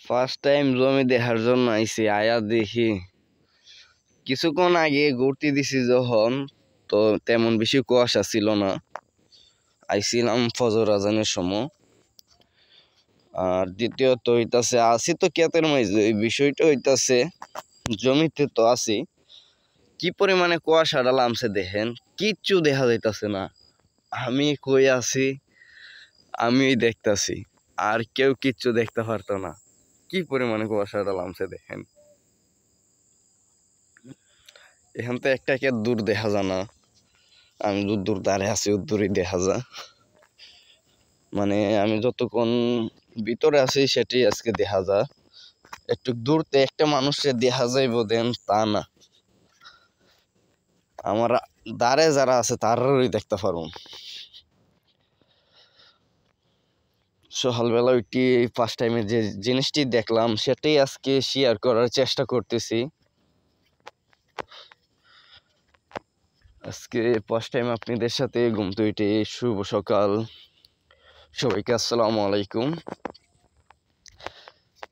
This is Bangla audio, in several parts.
ফার্স্ট টাইম জমি দেখার জন্য আইছি, আয়া দেখি কিছুক্ষণ আগে ঘুরতে দিছি যখন, তো তেমন বেশি কুয়াশা ছিল না। আইছিলাম ফজর আজানের সময়। আর দ্বিতীয়ত হইতাছে আসি তো ক্ষেতের মাঝে, এই বিষয়টা হইতাছে জমিতে তো আছি, কি পরিমাণে কুয়াশাটা নামছে দেখেন, কিচ্ছু দেখা যাইতাছে না। আমি কই আছি, আমি দেখতাছি, আর কেউ কিচ্ছু দেখতে পারতো না। কি পরিমাণে কুয়াশাটা নামছে দেখেন। এখান তো একটা দূর দেখা যায় না, আমি দূর দূর দাঁড়িয়ে আছি দূরই দেখা যায়। মানে আমি যতক্ষণ ভিতরে আছি সেটি আজকে দেখা যায়। একটু দূরতে একটা মানুষের দেখা যাইব দেন তা না, আমার দ্বারে যারা আছে তারাই দেখতে পারবো। সকালবেলা ওইটি ফার্স্ট টাইমে যে জিনিসটি দেখলাম সেটাই আজকে শেয়ার করার চেষ্টা করতেছি। আজকে ফার্স্ট টাইম আপনাদের সাথে ঘুমতে উঠে শুভ সকাল, সবাইকে আসসালামু আলাইকুম।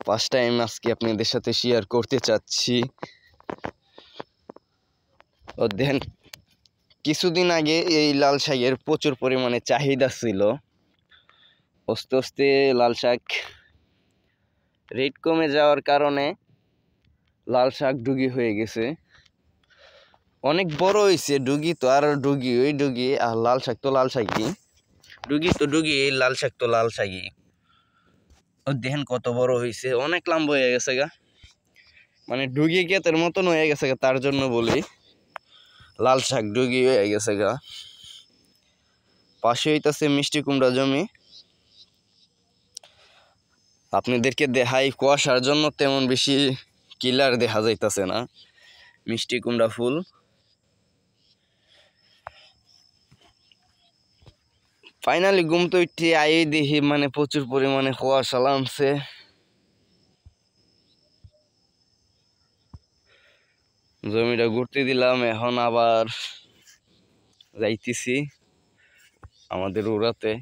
ফার্স্ট টাইম আজকে আপনাদের সাথে শেয়ার করতে চাচ্ছি। ও দেখেন, কিছুদিন আগে এই লাল শাকের প্রচুর পরিমাণে চাহিদা ছিল, আস্তে আস্তে লাল শাক রেট কমে যাওয়ার কারণে লাল শাক ডুগি হয়ে গেছে। অনেক বড় হয়েছে ডুগি, তো আর ডুগি ওই ডুগি, আর লাল শাক তো লাল শাকই, ডুগি তো ডুগি, লাল শাক তো লাল শাকই। ও দেখেন কত বড় হয়েছে, অনেক লম্বা হয়ে গেছে গা, মানে ডুগি ক্ষেতের মতন হয়ে গেছে গা, তার জন্য বলি লাল শাক ডুগি হয়ে গেছে গা। পাশে হইতাছে মিষ্টি কুমড়া জমি। আপনাদেরকে দেখাই, কুয়াশার জন্য তেমন বেশি ক্লিয়ার দেখা যাইতাছে না মিষ্টি কুমড়া ফুল। ফাইনালি ঘুম তো উঠে আই দেখি মানে প্রচুর পরিমাণে কুয়াশা নামছে। জমিটা ঘুরতে দিলাম, এখন আবার যাইতেছি আমাদের উড়াতে।